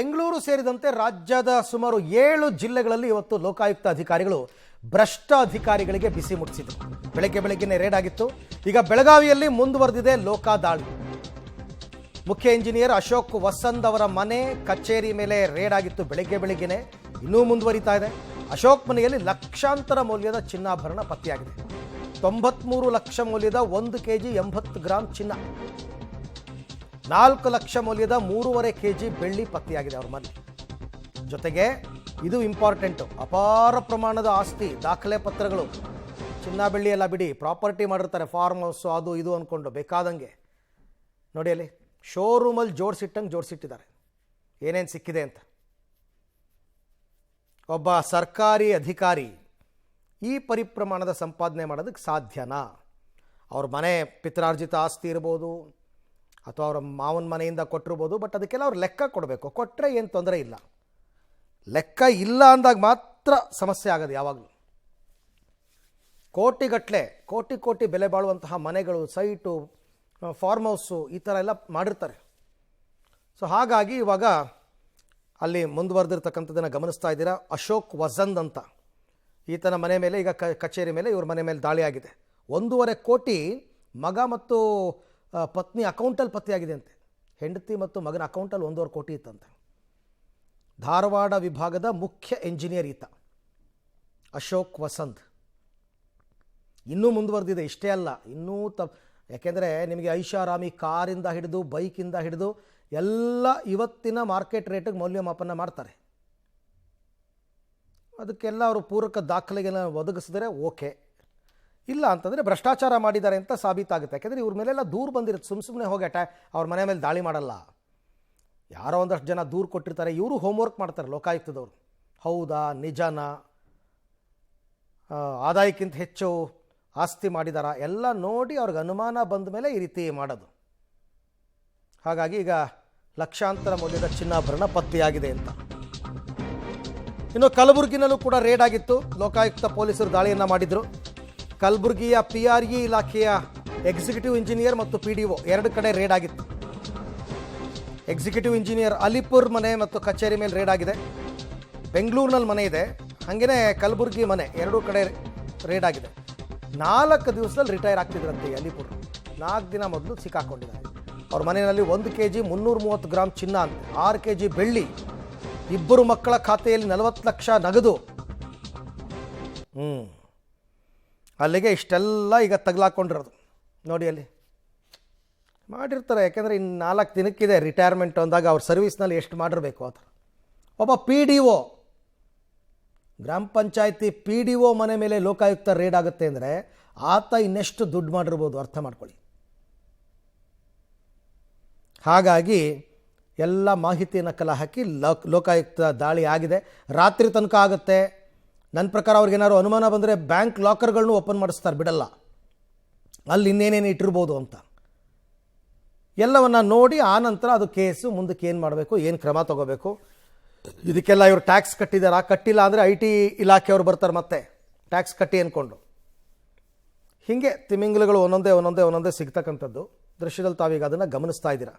ಬೆಂಗಳೂರು ಸೇರಿದಂತೆ ರಾಜ್ಯದ ಸುಮಾರು 7 ಜಿಲ್ಲೆಗಳಲ್ಲಿ ಇವತ್ತು ಲೋಕಾಯುಕ್ತ ಅಧಿಕಾರಿಗಳು ಭ್ರಷ್ಟ ಅಧಿಕಾರಿಗಳಿಗೆ ಬಿಸಿ ಮುಟ್ಟಿಸಿದರು. ಬೆಳಗ್ಗೆನೇ ರೇಡ್ ಆಗಿತ್ತು. ಈಗ ಬೆಳಗಾವಿಯಲ್ಲಿ ಮುಂದುವರೆದಿದೆ ಲೋಕ ದಾಳಿ. ಮುಖ್ಯ ಇಂಜಿನಿಯರ್ ಅಶೋಕ್ ವಸಂತ್ ಅವರ ಮನೆ ಕಚೇರಿ ಮೇಲೆ ರೇಡ್ ಆಗಿತ್ತು. ಬೆಳಗ್ಗೆನೇ ಇನ್ನೂ ಮುಂದುವರಿತಾ ಇದೆ. ಅಶೋಕ್ ಮನೆಯಲ್ಲಿ ಲಕ್ಷಾಂತರ ಮೌಲ್ಯದ ಚಿನ್ನಾಭರಣ ಪತ್ತೆಯಾಗಿದೆ. 93 ಲಕ್ಷ ಮೌಲ್ಯದ 1 ಕೆಜಿ 80 ಗ್ರಾಂ ಚಿನ್ನ, 4 ಲಕ್ಷ ಮೌಲ್ಯದ 3.5 ಕೆಜಿ ಬೆಳ್ಳಿ ಪತ್ತೆಯಾಗಿದೆ ಅವ್ರ ಮನೆ. ಜೊತೆಗೆ ಇದು ಇಂಪಾರ್ಟೆಂಟು, ಅಪಾರ ಪ್ರಮಾಣದ ಆಸ್ತಿ, ದಾಖಲೆ ಪತ್ರಗಳು, ಚಿನ್ನ ಬೆಳ್ಳಿ ಎಲ್ಲ ಬಿಡಿ, ಪ್ರಾಪರ್ಟಿ ಮಾಡಿರ್ತಾರೆ, ಫಾರ್ಮ್ ಹೌಸು ಅದು ಇದು ಅಂದ್ಕೊಂಡು ಬೇಕಾದಂಗೆ. ನೋಡಿ ಅಲ್ಲಿ ಶೋರೂಮಲ್ಲಿ ಜೋಡಿಸಿಟ್ಟಿದ್ದಾರೆ ಏನೇನು ಸಿಕ್ಕಿದೆ ಅಂತ. ಒಬ್ಬ ಸರ್ಕಾರಿ ಅಧಿಕಾರಿ ಈ ಪರಿಪ್ರಮಾಣದ ಸಂಪಾದನೆ ಮಾಡೋದಕ್ಕೆ ಸಾಧ್ಯನಾ? ಅವ್ರ ಮನೆ ಪಿತ್ರಾರ್ಜಿತ ಆಸ್ತಿ ಇರ್ಬೋದು, ಅಥವಾ ಅವರ ಮಾವನ ಮನೆಯಿಂದ ಕೊಟ್ಟಿರ್ಬೋದು. ಬಟ್ ಅದಕ್ಕೆಲ್ಲ ಅವ್ರು ಲೆಕ್ಕ ಕೊಡಬೇಕು. ಕೊಟ್ಟರೆ ಏನು ತೊಂದರೆ ಇಲ್ಲ. ಲೆಕ್ಕ ಇಲ್ಲ ಅಂದಾಗ ಮಾತ್ರ ಸಮಸ್ಯೆ ಆಗೋದು ಯಾವಾಗಲೂ. ಕೋಟಿಗಟ್ಟಲೆ ಕೋಟಿ ಬೆಲೆ ಬಾಳುವಂತಹ ಮನೆಗಳು, ಸೈಟು, ಫಾರ್ಮ್ ಹೌಸು ಈ ಥರ ಎಲ್ಲ ಮಾಡಿರ್ತಾರೆ. ಸೊ ಹಾಗಾಗಿ ಇವಾಗ ಅಲ್ಲಿ ಮುಂದುವರೆದಿರ್ತಕ್ಕಂಥದ್ದನ್ನು ಗಮನಿಸ್ತಾ ಇದ್ದೀರಾ. ಅಶೋಕ್ ವಸಂತ್ ಅಂತ ಈತನ ಮನೆ ಮೇಲೆ ಈಗ ಕಚೇರಿ ಮೇಲೆ ಇವ್ರ ಮನೆ ಮೇಲೆ ದಾಳಿ ಆಗಿದೆ. 1.5 ಕೋಟಿ ಮಗ ಮತ್ತು ಪತ್ನಿ ಅಕೌಂಟಲ್ಲಿ ಪತ್ತೆಯಾಗಿದೆ ಅಂತೆ. ಹೆಂಡತಿ ಮತ್ತು ಮಗನ ಅಕೌಂಟಲ್ಲಿ 1.5 ಕೋಟಿ ಇತ್ತಂತೆ. ಧಾರವಾಡ ವಿಭಾಗದ ಮುಖ್ಯ ಇಂಜಿನಿಯರ್ ಈತ ಅಶೋಕ್ ವಸಂತ್. ಇನ್ನೂ ಮುಂದುವರೆದಿದೆ. ಇಷ್ಟೇ ಅಲ್ಲ, ಇನ್ನೂ ಯಾಕೆಂದರೆ ನಿಮಗೆ ಐಷಾರಾಮಿ ಕಾರಿಂದ ಹಿಡಿದು ಬೈಕಿಂದ ಹಿಡಿದು ಎಲ್ಲ ಇವತ್ತಿನ ಮಾರ್ಕೆಟ್ ರೇಟಿಗೆ ಮೌಲ್ಯಮಾಪನ ಮಾಡ್ತಾರೆ. ಅದಕ್ಕೆಲ್ಲ ಅವರು ಪೂರಕ ದಾಖಲೆಗೆಲ್ಲ ಒದಗಿಸಿದರೆ ಓಕೆ. ಇಲ್ಲ ಅಂತಂದರೆ ಭ್ರಷ್ಟಾಚಾರ ಮಾಡಿದ್ದಾರೆ ಅಂತ ಸಾಬೀತಾಗುತ್ತೆ. ಯಾಕೆಂದರೆ ಇವ್ರ ಮೇಲೆಲ್ಲ ದೂರು ಬಂದಿರುತ್ತೆ. ಸುಮ್ಮನೆ ಹೋಗಿ ಅವ್ರ ಮನೆ ಮೇಲೆ ದಾಳಿ ಮಾಡಲ್ಲ. ಯಾರೋ ಒಂದಷ್ಟು ಜನ ದೂರು ಕೊಟ್ಟಿರ್ತಾರೆ. ಇವರು ಹೋಮ್ವರ್ಕ್ ಮಾಡ್ತಾರೆ ಲೋಕಾಯುಕ್ತದವರು. ಹೌದಾ, ನಿಜನಾ, ಆದಾಯಕ್ಕಿಂತ ಹೆಚ್ಚು ಆಸ್ತಿ ಮಾಡಿದಾರ ಎಲ್ಲ ನೋಡಿ ಅವ್ರಿಗೆ ಅನುಮಾನ ಬಂದ ಮೇಲೆ ಈ ರೀತಿ ಮಾಡೋದು. ಹಾಗಾಗಿ ಈಗ ಲಕ್ಷಾಂತರ ಮೌಲ್ಯದ ಚಿನ್ನಾಭರಣ ಪತ್ತೆಯಾಗಿದೆ ಅಂತ. ಇನ್ನು ಕಲಬುರಗಿನಲ್ಲೂ ಕೂಡ ರೇಡ್ ಆಗಿತ್ತು. ಲೋಕಾಯುಕ್ತ ಪೊಲೀಸರು ದಾಳಿಯನ್ನು ಮಾಡಿದರು. ಕಲಬುರಗಿಯ PRE ಇಲಾಖೆಯ ಎಕ್ಸಿಕ್ಯೂಟಿವ್ ಇಂಜಿನಿಯರ್ ಮತ್ತು PDO 2 ಕಡೆ ರೇಡ್ ಆಗಿತ್ತು. ಎಕ್ಸಿಕ್ಯೂಟಿವ್ ಇಂಜಿನಿಯರ್ ಅಲಿಪುರ್ ಮನೆ ಮತ್ತು ಕಚೇರಿ ಮೇಲೆ ರೇಡ್ ಆಗಿದೆ. ಬೆಂಗಳೂರಿನಲ್ಲಿ ಮನೆ ಇದೆ, ಹಾಗೆಯೇ ಕಲಬುರಗಿ ಮನೆ 2 ಕಡೆ ರೇಡ್ ಆಗಿದೆ. 4 ದಿವಸದಲ್ಲಿ ರಿಟೈರ್ ಆಗ್ತಿದ್ರಂತೆ ಅಲಿಪುರ್. 4 ದಿನ ಮೊದಲು ಸಿಕ್ಕಾಕೊಂಡಿದ್ದಾರೆ. ಅವ್ರ ಮನೆಯಲ್ಲಿ 1 ಕೆಜಿ 330 ಗ್ರಾಂ ಚಿನ್ನ ಅಂತೆ, 6 ಕೆಜಿ ಬೆಳ್ಳಿ, 2 ಮಕ್ಕಳ ಖಾತೆಯಲ್ಲಿ 40 ಲಕ್ಷ ನಗದು. ಅಲ್ಲಿಗೆ ಇಷ್ಟೆಲ್ಲ ಈಗ ತಗಲಾಕೊಂಡಿರೋದು. ನೋಡಿ ಅಲ್ಲಿ ಮಾಡಿರ್ತಾರೆ. ಯಾಕೆಂದರೆ ಇನ್ನು 4 ದಿನಕ್ಕಿದೆ ರಿಟೈರ್ಮೆಂಟ್ ಅಂದಾಗ ಅವ್ರ ಸರ್ವಿಸ್ನಲ್ಲಿ ಎಷ್ಟು ಮಾಡಿರಬೇಕು ಆ ಥರ. ಒಬ್ಬ PDO, ಗ್ರಾಮ ಪಂಚಾಯತಿ PDO ಮನೆ ಮೇಲೆ ಲೋಕಾಯುಕ್ತ ರೇಡ್ ಆಗುತ್ತೆ ಅಂದರೆ ಆತ ಇನ್ನೆಷ್ಟು ದುಡ್ಡು ಮಾಡಿರ್ಬೋದು ಅರ್ಥ ಮಾಡ್ಕೊಳ್ಳಿ. ಹಾಗಾಗಿ ಎಲ್ಲ ಮಾಹಿತಿಯನ್ನು ಕಲೆ ಹಾಕಿ ಲೋಕಾಯುಕ್ತ ದಾಳಿ ಆಗಿದೆ. ರಾತ್ರಿ ತನಕ ಆಗುತ್ತೆ. ನನ್ನ ಪ್ರಕಾರ ಅವ್ರಿಗೇನಾದ್ರು ಅನುಮಾನ ಬಂದರೆ ಬ್ಯಾಂಕ್ ಲಾಕರ್ಗಳನ್ನೂ ಓಪನ್ ಮಾಡಿಸ್ತಾರೆ, ಬಿಡಲ್ಲ. ಅಲ್ಲಿ ಇನ್ನೇನೇನು ಇಟ್ಟಿರ್ಬೋದು ಅಂತ ಎಲ್ಲವನ್ನು ನೋಡಿ ಆನಂತರ ಅದು ಕೇಸು ಮುಂದಕ್ಕೆ ಏನು ಮಾಡಬೇಕು, ಏನು ಕ್ರಮ ತಗೋಬೇಕು. ಇದಕ್ಕೆಲ್ಲ ಇವರು ಟ್ಯಾಕ್ಸ್ ಕಟ್ಟಿದಾರಾ, ಕಟ್ಟಿಲ್ಲ ಅಂದರೆ IT ಇಲಾಖೆಯವರು ಬರ್ತಾರೆ ಮತ್ತೆ ಟ್ಯಾಕ್ಸ್ ಕಟ್ಟಿ ಅಂದ್ಕೊಂಡು. ಹೀಗೆ ತಿಮಿಂಗಲಗಳು ಒಂದೊಂದೇ ಸಿಗ್ತಕ್ಕಂಥದ್ದು ದೃಶ್ಯದಲ್ಲಿ ತಾವೀಗ ಅದನ್ನು ಗಮನಿಸ್ತಾ ಇದ್ದೀರಾ.